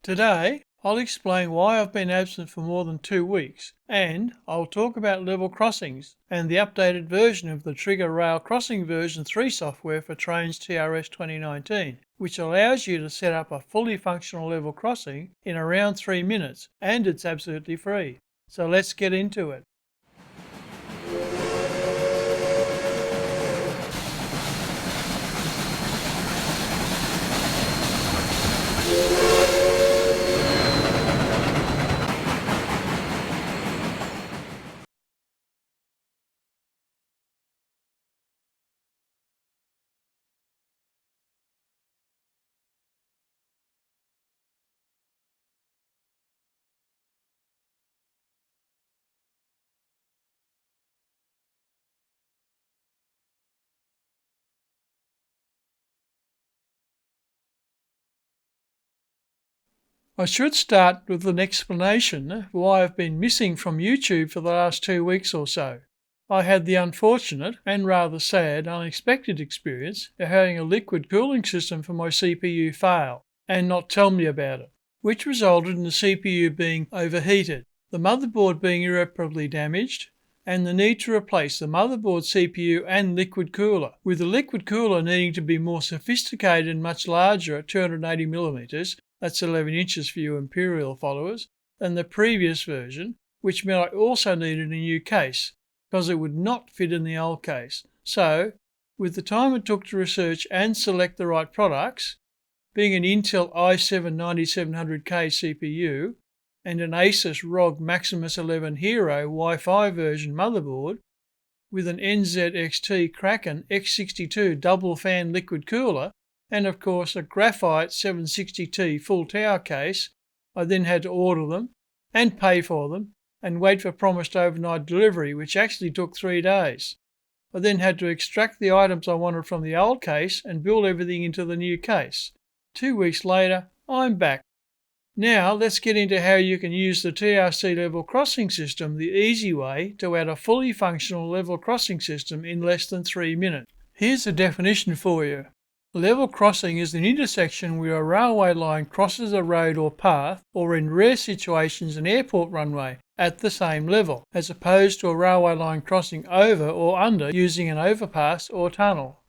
Today, I'll explain why I've been absent for more than 2 weeks, and I'll talk about level crossings and the updated version of the Trigger Rail Crossing version 3 software for Trainz TRS2019, which allows you to set up a fully functional level crossing in around 3 minutes, and it's absolutely free. So let's get into it. I should start with an explanation of why I've been missing from YouTube for the last 2 weeks or so. I had the unfortunate and rather sad unexpected experience of having a liquid cooling system for my CPU fail and not tell me about it, which resulted in the CPU being overheated, the motherboard being irreparably damaged, and the need to replace the motherboard, CPU and liquid cooler, with the liquid cooler needing to be more sophisticated and much larger at 280mm, that's 11 inches for you Imperial followers, than the previous version, which meant I also needed a new case, because it would not fit in the old case. So, with the time it took to research and select the right products, being an Intel i7-9700K CPU and an Asus ROG Maximus 11 Hero Wi-Fi version motherboard, with an NZXT Kraken X62 double fan liquid cooler, and of course a Graphite 760T full tower case, I then had to order them and pay for them and wait for promised overnight delivery, which actually took 3 days. I then had to extract the items I wanted from the old case and build everything into the new case. 2 weeks later, I'm back. Now let's get into how you can use the TRC level crossing system the easy way to add a fully functional level crossing system in less than 3 minutes. Here's a definition for you. Level crossing is an intersection where a railway line crosses a road or path, or in rare situations an airport runway, at the same level, as opposed to a railway line crossing over or under using an overpass or tunnel.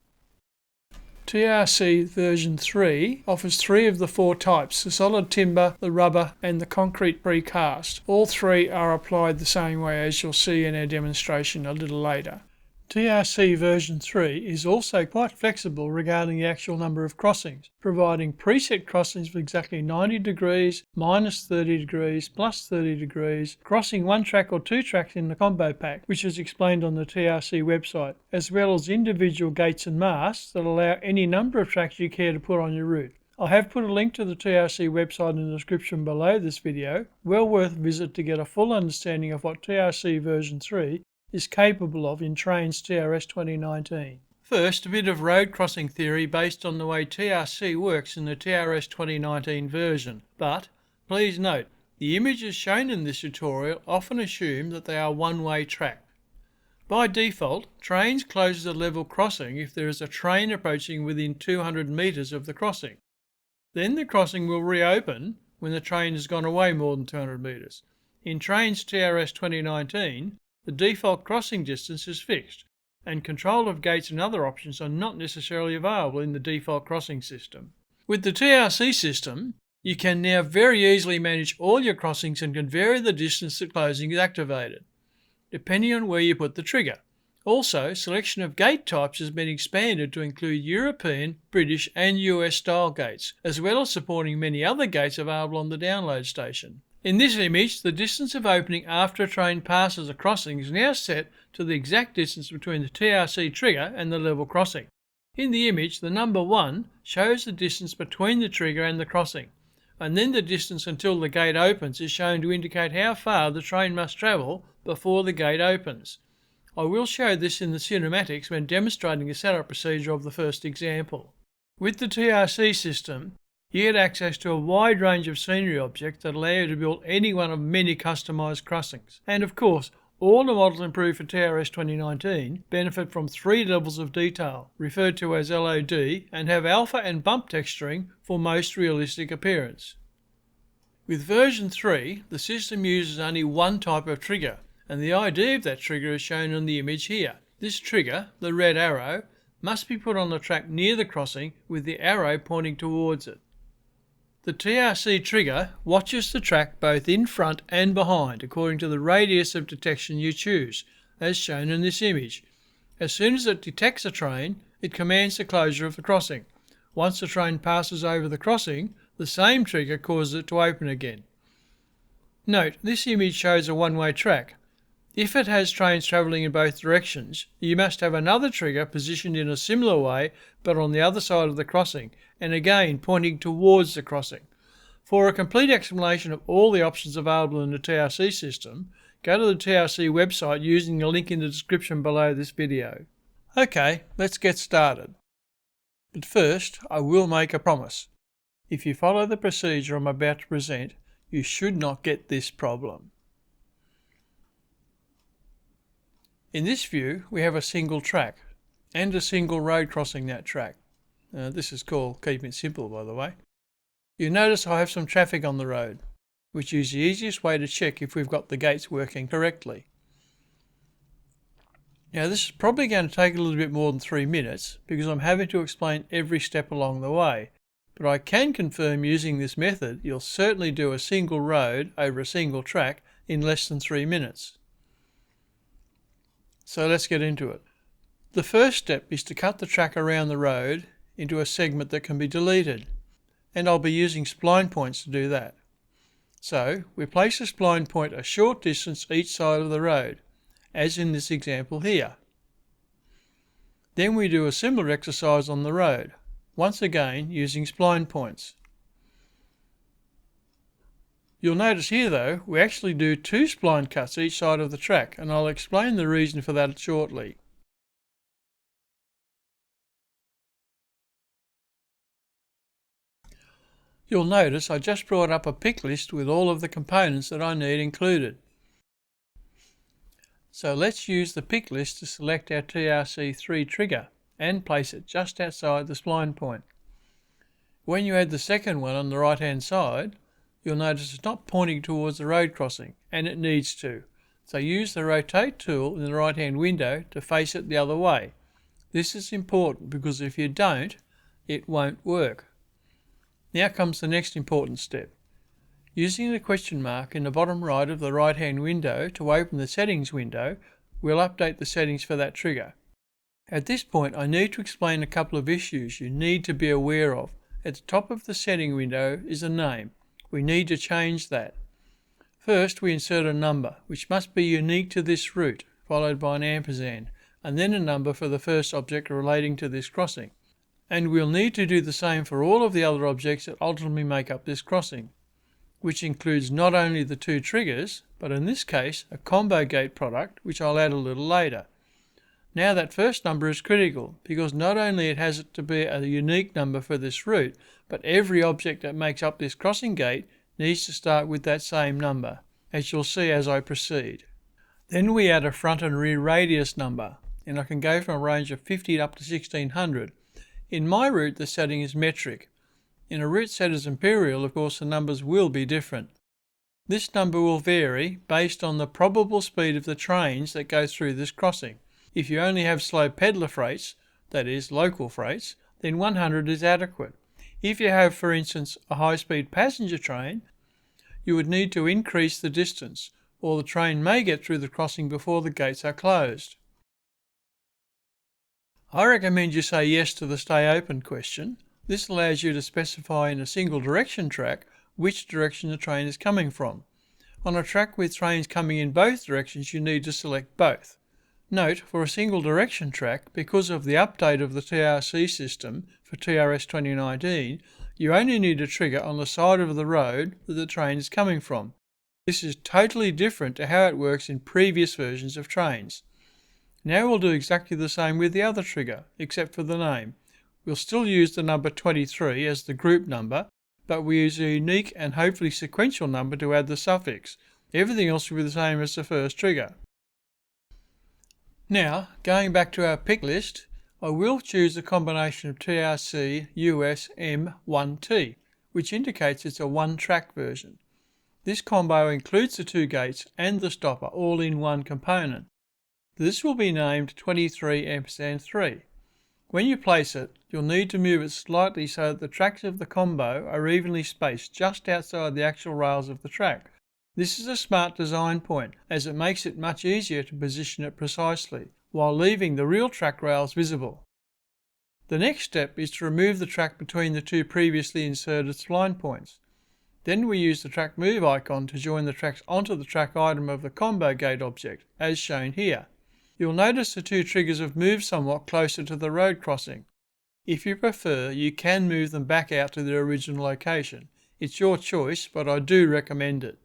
TRC version 3 offers 3 of the 4 types: the solid timber, the rubber and the concrete precast. All 3 are applied the same way, as you'll see in our demonstration a little later. TRC version 3 is also quite flexible regarding the actual number of crossings, providing preset crossings for exactly 90 degrees, minus 30 degrees, plus 30 degrees, crossing 1 track or 2 tracks in the combo pack, which is explained on the TRC website, as well as individual gates and masts that allow any number of tracks you care to put on your route. I have put a link to the TRC website in the description below this video, well worth a visit to get a full understanding of what TRC version 3 is capable of in Trainz TRS2019. First, a bit of road crossing theory based on the way TRC works in the TRS2019 version. But, please note, the images shown in this tutorial often assume that they are one-way track. By default, Trainz closes a level crossing if there is a train approaching within 200 metres of the crossing. Then the crossing will reopen when the train has gone away more than 200 metres. In Trainz TRS2019, the default crossing distance is fixed, and control of gates and other options are not necessarily available in the default crossing system. With the TRC system, you can now very easily manage all your crossings and can vary the distance the closing is activated, depending on where you put the trigger. Also, selection of gate types has been expanded to include European, British and US style gates, as well as supporting many other gates available on the download station. In this image, the distance of opening after a train passes a crossing is now set to the exact distance between the TRC trigger and the level crossing. In the image, the number 1 shows the distance between the trigger and the crossing, and then the distance until the gate opens is shown to indicate how far the train must travel before the gate opens. I will show this in the cinematics when demonstrating the setup procedure of the first example. With the TRC system, you get access to a wide range of scenery objects that allow you to build any one of many customised crossings. And of course, all the models improved for TRS 2019 benefit from 3 levels of detail, referred to as LOD, and have alpha and bump texturing for most realistic appearance. With version 3, the system uses only one type of trigger, and the ID of that trigger is shown on the image here. This trigger, the red arrow, must be put on the track near the crossing with the arrow pointing towards it. The TRC trigger watches the track both in front and behind according to the radius of detection you choose, as shown in this image. As soon as it detects a train, it commands the closure of the crossing. Once the train passes over the crossing, the same trigger causes it to open again. Note, this image shows a one-way track. If it has trains travelling in both directions, you must have another trigger positioned in a similar way but on the other side of the crossing, and again pointing towards the crossing. For a complete explanation of all the options available in the TRC system, go to the TRC website using the link in the description below this video. Okay, let's get started. But first, I will make a promise. If you follow the procedure I'm about to present, you should not get this problem. In this view, we have a single track and a single road crossing that track. This is called keeping it simple, by the way. You notice I have some traffic on the road, which is the easiest way to check if we've got the gates working correctly. Now this is probably going to take a little bit more than 3 minutes because I'm having to explain every step along the way. But I can confirm using this method you'll certainly do a single road over a single track in less than 3 minutes. So let's get into it. The first step is to cut the track around the road into a segment that can be deleted, and I'll be using spline points to do that. So we place a spline point a short distance each side of the road, as in this example here. Then we do a similar exercise on the road, once again using spline points. You'll notice here though, we actually do 2 spline cuts each side of the track, and I'll explain the reason for that shortly. You'll notice I just brought up a pick list with all of the components that I need included. So let's use the pick list to select our TRC3 trigger and place it just outside the spline point. When you add the second one on the right hand side, you'll notice it's not pointing towards the road crossing, and it needs to. So use the rotate tool in the right hand window to face it the other way. This is important because if you don't, it won't work. Now comes the next important step. Using the question mark in the bottom right of the right hand window to open the settings window, we'll update the settings for that trigger. At this point I need to explain a couple of issues you need to be aware of. At the top of the setting window is a name. We need to change that. First we insert a number, which must be unique to this route, followed by an ampersand, and then a number for the first object relating to this crossing. And we'll need to do the same for all of the other objects that ultimately make up this crossing, which includes not only the 2 triggers, but in this case a combo gate product, which I'll add a little later. Now that first number is critical because not only it has to be a unique number for this route, but every object that makes up this crossing gate needs to start with that same number, as you'll see as I proceed. Then we add a front and rear radius number, and I can go from a range of 50 up to 1600. In my route the setting is metric. In a route set as imperial, of course, the numbers will be different. This number will vary based on the probable speed of the trains that go through this crossing. If you only have slow peddler freights, that is, local freights, then 100 is adequate. If you have, for instance, a high-speed passenger train, you would need to increase the distance, or the train may get through the crossing before the gates are closed. I recommend you say yes to the stay open question. This allows you to specify in a single direction track which direction the train is coming from. On a track with trains coming in both directions, you need to select both. Note, for a single direction track, because of the update of the TRC system for TRS2019, you only need a trigger on the side of the road that the train is coming from. This is totally different to how it works in previous versions of trains. Now we'll do exactly the same with the other trigger, except for the name. We'll still use the number 23 as the group number, but we use a unique and hopefully sequential number to add the suffix. Everything else will be the same as the first trigger. Now, going back to our pick list, I will choose a combination of TRC US M1T, which indicates it's a one-track version. This combo includes the two gates and the stopper all in one component. This will be named 23 When you place it, you'll need to move it slightly so that the tracks of the combo are evenly spaced just outside the actual rails of the track. This is a smart design point as it makes it much easier to position it precisely, while leaving the real track rails visible. The next step is to remove the track between the two previously inserted spline points. Then we use the track move icon to join the tracks onto the track item of the combo gate object, as shown here. You'll notice the two triggers have moved somewhat closer to the road crossing. If you prefer, you can move them back out to their original location. It's your choice, but I do recommend it.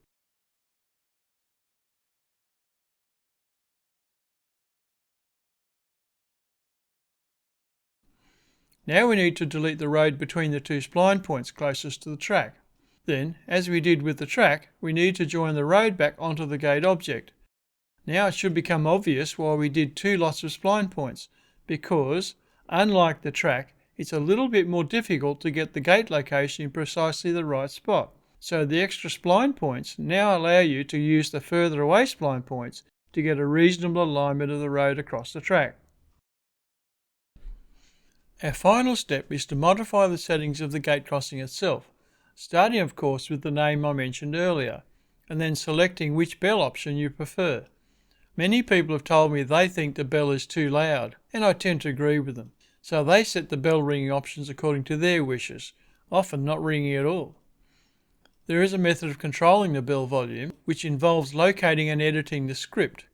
Now we need to delete the road between the two spline points closest to the track. Then, as we did with the track, we need to join the road back onto the gate object. Now it should become obvious why we did two lots of spline points, because, unlike the track, it's a little bit more difficult to get the gate location in precisely the right spot. So the extra spline points now allow you to use the further away spline points to get a reasonable alignment of the road across the track. Our final step is to modify the settings of the gate crossing itself, starting of course with the name I mentioned earlier, and then selecting which bell option you prefer. Many people have told me they think the bell is too loud, and I tend to agree with them, so they set the bell ringing options according to their wishes, often not ringing at all. There is a method of controlling the bell volume, which involves locating and editing the script.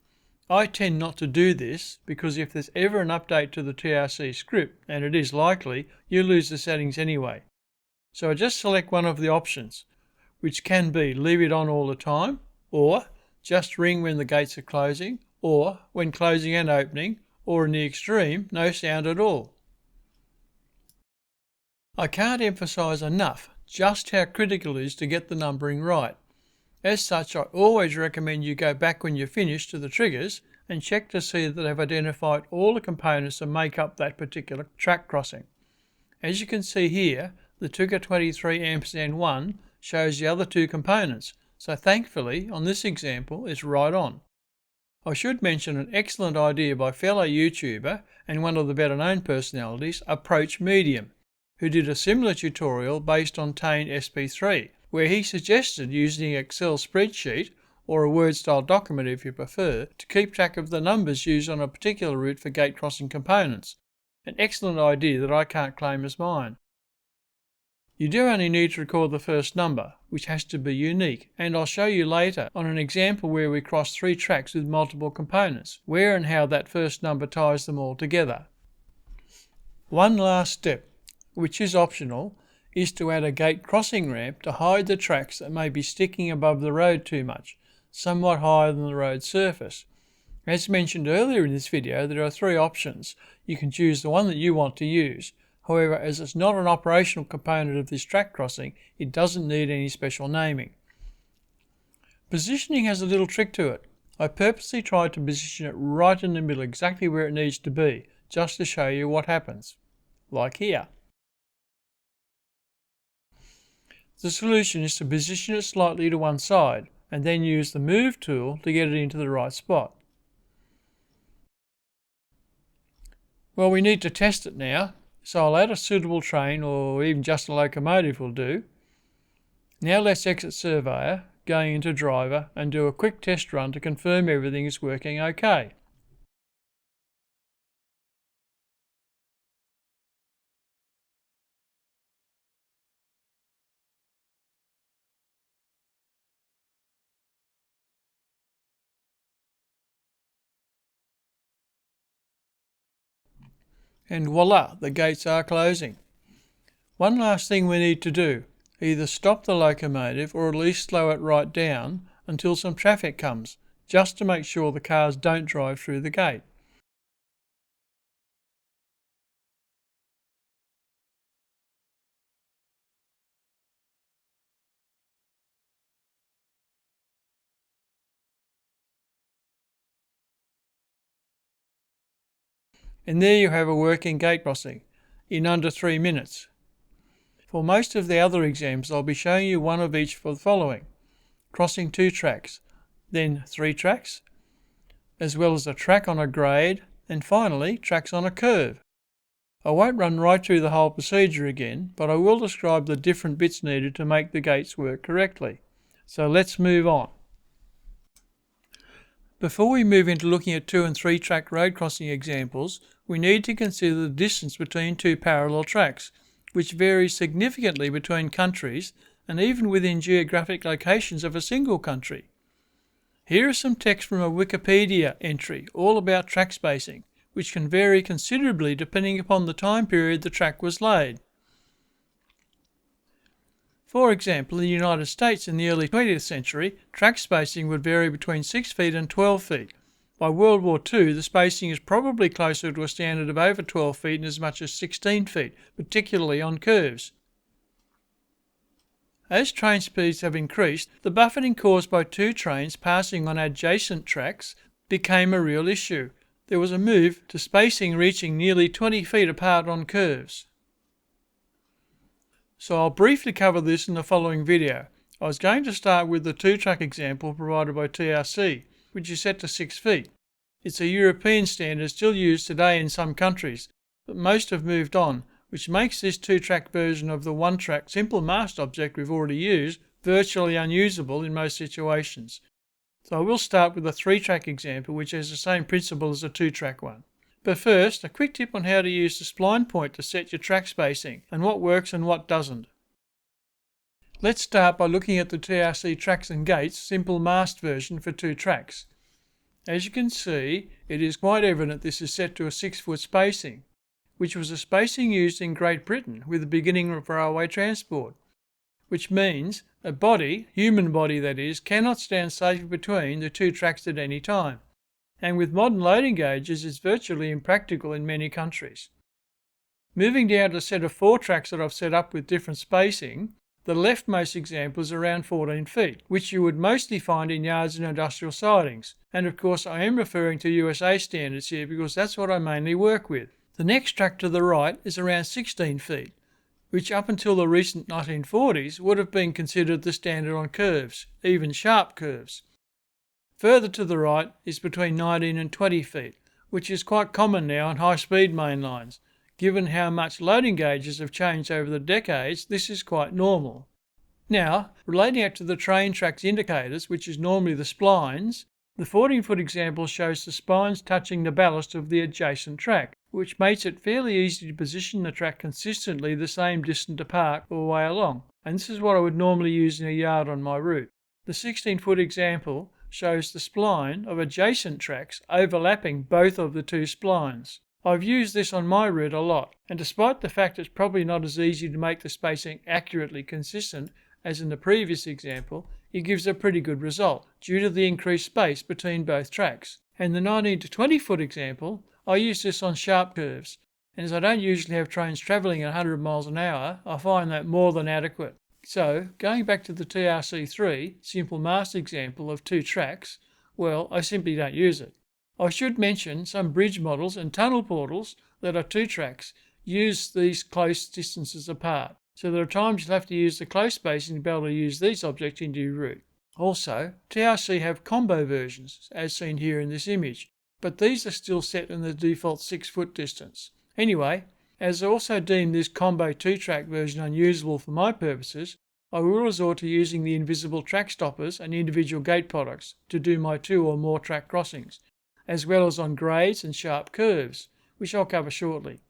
I tend not to do this because if there's ever an update to the TRC script, and it is likely, you lose the settings anyway. So I just select one of the options, which can be leave it on all the time, or just ring when the gates are closing, or when closing and opening, or in the extreme, no sound at all. I can't emphasise enough just how critical it is to get the numbering right. As such, I always recommend you go back when you're finished to the triggers and check to see that they've identified all the components that make up that particular track crossing. As you can see here, the trigger 23 shows the other two components, so thankfully on this example it's right on. I should mention an excellent idea by fellow YouTuber and one of the better known personalities, Approach Medium, who did a similar tutorial based on TANE SP3, where he suggested using an Excel spreadsheet, or a Word-style document if you prefer, to keep track of the numbers used on a particular route for gate crossing components. An excellent idea that I can't claim as mine. You do only need to record the first number, which has to be unique, and I'll show you later on an example where we cross 3 tracks with multiple components, where and how that first number ties them all together. One last step, which is optional, is to add a gate crossing ramp to hide the tracks that may be sticking above the road too much, somewhat higher than the road surface. As mentioned earlier in this video, there are 3 options. You can choose the one that you want to use. However, as it's not an operational component of this track crossing, it doesn't need any special naming. Positioning has a little trick to it. I purposely tried to position it right in the middle, exactly where it needs to be, just to show you what happens. Like here. The solution is to position it slightly to one side, and then use the Move tool to get it into the right spot. Well, we need to test it now, so I'll add a suitable train, or even just a locomotive will do. Now let's exit Surveyor, going into Driver, and do a quick test run to confirm everything is working okay. And voila, the gates are closing. One last thing we need to do, either stop the locomotive or at least slow it right down until some traffic comes, just to make sure the cars don't drive through the gate. And there you have a working gate crossing in under 3 minutes. For most of the other exams, I'll be showing you one of each for the following: crossing 2 tracks, then 3 tracks, as well as a track on a grade, and finally tracks on a curve. I won't run right through the whole procedure again, but I will describe the different bits needed to make the gates work correctly. So let's move on. Before we move into looking at 2 and 3 track road crossing examples, we need to consider the distance between 2 parallel tracks, which varies significantly between countries and even within geographic locations of a single country. Here is some text from a Wikipedia entry all about track spacing, which can vary considerably depending upon the time period the track was laid. For example, in the United States in the early 20th century, track spacing would vary between 6 feet and 12 feet. By World War II, the spacing is probably closer to a standard of over 12 feet and as much as 16 feet, particularly on curves. As train speeds have increased, the buffeting caused by 2 trains passing on adjacent tracks became a real issue. There was a move to spacing reaching nearly 20 feet apart on curves. So I'll briefly cover this in the following video. I was going to start with the 2-track example provided by TRC, which is set to 6 feet. It's a European standard still used today in some countries, but most have moved on, which makes this 2-track version of the 1-track simple mast object we've already used virtually unusable in most situations. So I will start with a 3-track example which has the same principle as a 2-track one. But first, a quick tip on how to use the spline point to set your track spacing and what works and what doesn't. Let's start by looking at the TRC tracks and gates simple mast version for 2 tracks. As you can see, it is quite evident this is set to a 6-foot spacing, which was the spacing used in Great Britain with the beginning of railway transport, which means a body, human body that is, cannot stand safely between the 2 tracks at any time. And with modern loading gauges, it's virtually impractical in many countries. Moving down to a set of 4 tracks that I've set up with different spacing, the leftmost example is around 14 feet, which you would mostly find in yards and industrial sidings. And of course I am referring to USA standards here because that's what I mainly work with. The next track to the right is around 16 feet, which up until the recent 1940s would have been considered the standard on curves, even sharp curves. Further to the right is between 19 and 20 feet, which is quite common now on high-speed main lines. Given how much loading gauges have changed over the decades, this is quite normal. Now, relating out to the train tracks indicators, which is normally the splines, the 14-foot example shows the spines touching the ballast of the adjacent track, which makes it fairly easy to position the track consistently the same distance apart all the way along. And this is what I would normally use in a yard on my route. The 16-foot example shows the spline of adjacent tracks overlapping both of the 2 splines. I've used this on my route a lot, and despite the fact it's probably not as easy to make the spacing accurately consistent as in the previous example, it gives a pretty good result due to the increased space between both tracks. And the 19 to 20 foot example, I use this on sharp curves, and as I don't usually have trains travelling at 100 miles an hour, I find that more than adequate. So, going back to the TRC3 simple mast example of 2 tracks, well, I simply don't use it. I should mention some bridge models and tunnel portals that are 2 tracks use these close distances apart. So there are times you'll have to use the close spacing to be able to use these objects into your route. Also, TRC have combo versions, as seen here in this image, but these are still set in the default 6-foot distance. Anyway, as I also deem this combo 2-track version unusable for my purposes, I will resort to using the invisible track stoppers and individual gate products to do my 2 or more track crossings, as well as on grades and sharp curves, which I'll cover shortly.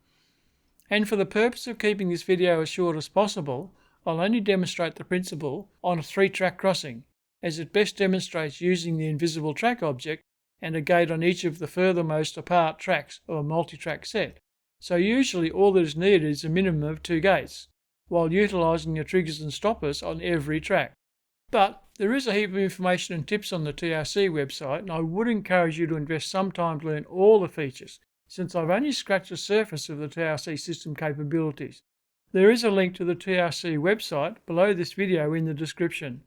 And for the purpose of keeping this video as short as possible, I'll only demonstrate the principle on a 3-track crossing, as it best demonstrates using the invisible track object and a gate on each of the furthermost apart tracks of a multi-track set. So usually all that is needed is a minimum of 2 gates, while utilising the triggers and stoppers on every track. But there is a heap of information and tips on the TRC website, and I would encourage you to invest some time to learn all the features, since I've only scratched the surface of the TRC system capabilities. There is a link to the TRC website below this video in the description.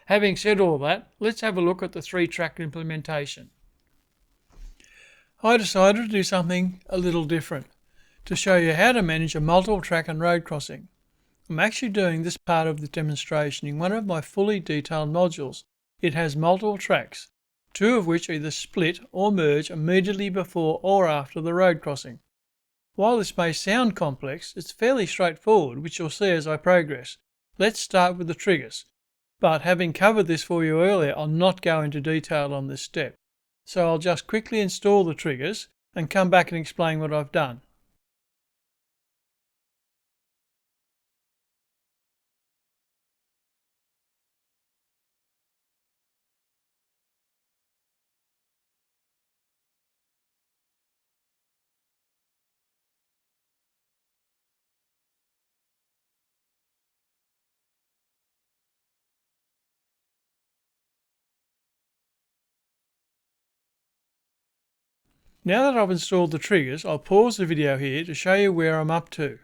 Having said all that, let's have a look at the 3-track implementation. I decided to do something a little different, to show you how to manage a multiple track and road crossing. I'm actually doing this part of the demonstration in one of my fully detailed modules. It has multiple tracks, two of which either split or merge immediately before or after the road crossing. While this may sound complex, it's fairly straightforward, which you'll see as I progress. Let's start with the triggers. But having covered this for you earlier, I'll not go into detail on this step. So I'll just quickly install the triggers and come back and explain what I've done. Now that I've installed the triggers, I'll pause the video here to show you where I'm up to.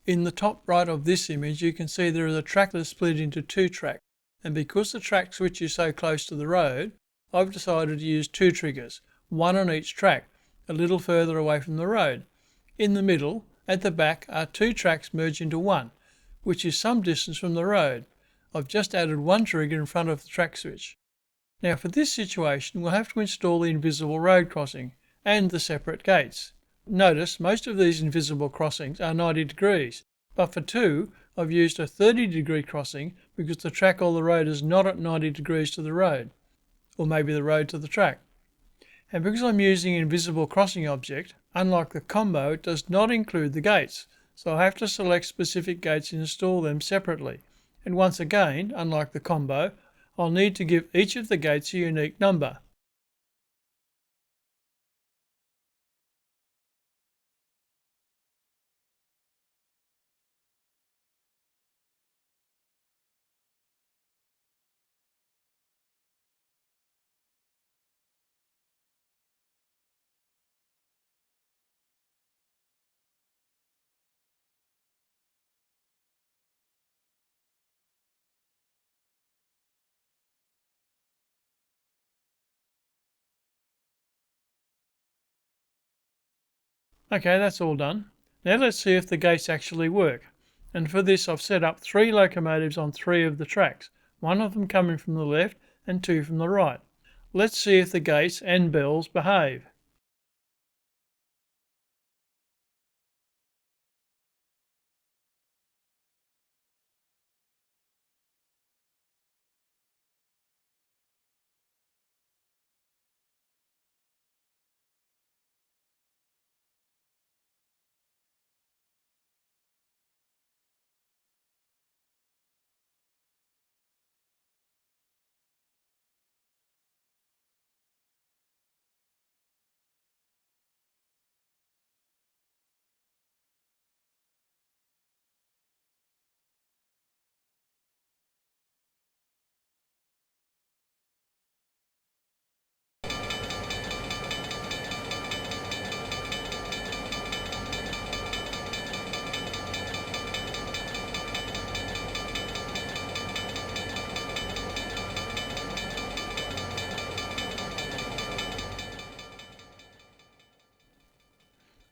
In the top right of this image, you can see there is a track that is split into two tracks, and because the track switch is so close to the road, I've decided to use two triggers, one on each track, a little further away from the road. In the middle, at the back, are two tracks merged into one, which is some distance from the road. I've just added one trigger in front of the track switch. Now for this situation, we'll have to install the invisible road crossing and the separate gates. Notice most of these invisible crossings are 90 degrees, but for two, I've used a 30-degree crossing because the track or the road is not at 90 degrees to the road, or maybe the road to the track. And because I'm using an invisible crossing object, unlike the combo, it does not include the gates, so I have to select specific gates and install them separately. And once again, unlike the combo, I'll need to give each of the gates a unique number. Okay, that's all done. Now let's see if the gates actually work. And for this I've set up 3 locomotives on 3 of the tracks, one of them coming from the left and 2 from the right. Let's see if the gates and bells behave.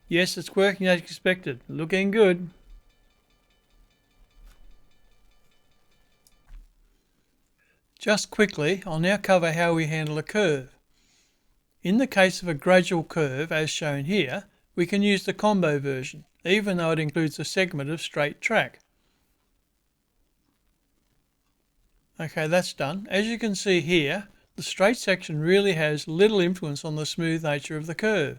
Yes, it's working as expected. Looking good. Just quickly, I'll now cover how we handle a curve. In the case of a gradual curve, as shown here, we can use the combo version, even though it includes a segment of straight track. Okay, that's done. As you can see here, the straight section really has little influence on the smooth nature of the curve.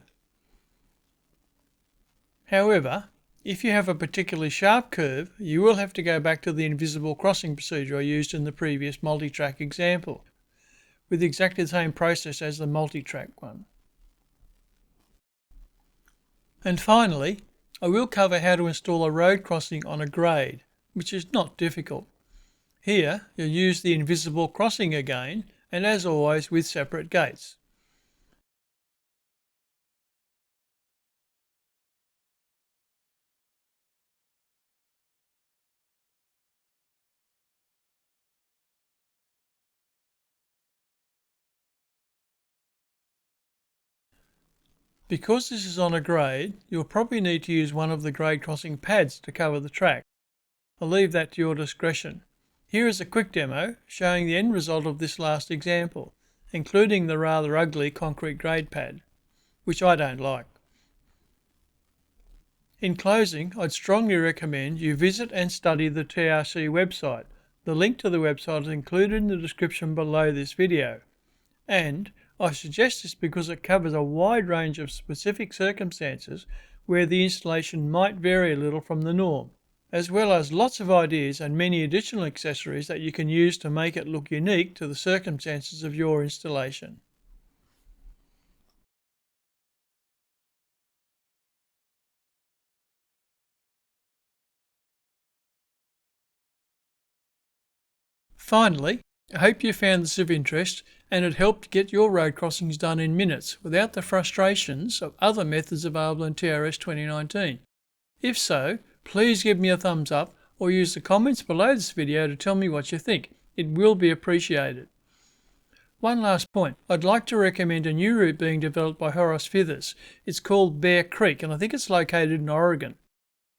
However, if you have a particularly sharp curve, you will have to go back to the invisible crossing procedure I used in the previous multi-track example, with exactly the same process as the multi-track one. And finally, I will cover how to install a road crossing on a grade, which is not difficult. Here, you'll use the invisible crossing again, and as always with separate gates. Because this is on a grade, you'll probably need to use one of the grade crossing pads to cover the track. I'll leave that to your discretion. Here is a quick demo showing the end result of this last example, including the rather ugly concrete grade pad, which I don't like. In closing, I'd strongly recommend you visit and study the TRC website. The link to the website is included in the description below this video. And I suggest this because it covers a wide range of specific circumstances where the installation might vary a little from the norm, as well as lots of ideas and many additional accessories that you can use to make it look unique to the circumstances of your installation. Finally, I hope you found this of interest and it helped get your road crossings done in minutes without the frustrations of other methods available in TRS2019. If so, please give me a thumbs up or use the comments below this video to tell me what you think. It will be appreciated. One last point, I'd like to recommend a new route being developed by Horace Fithers. It's called Bear Creek and I think it's located in Oregon.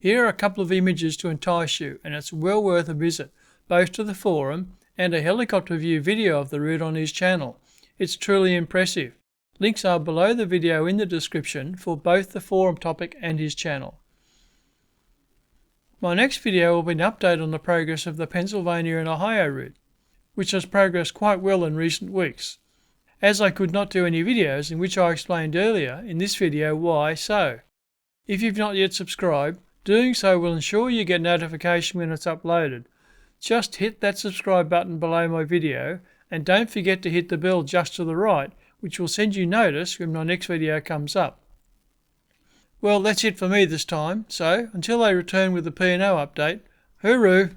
Here are a couple of images to entice you and it's well worth a visit, both to the forum and a helicopter view video of the route on his channel. It's truly impressive. Links are below the video in the description for both the forum topic and his channel. My next video will be an update on the progress of the Pennsylvania and Ohio route, which has progressed quite well in recent weeks. As I could not do any videos in which I explained earlier, in this video why so. If you've not yet subscribed, doing so will ensure you get notification when it's uploaded. Just hit that subscribe button below my video and don't forget to hit the bell just to the right, which will send you notice when my next video comes up. Well, that's it for me this time, so until I return with the P&O update, hooroo!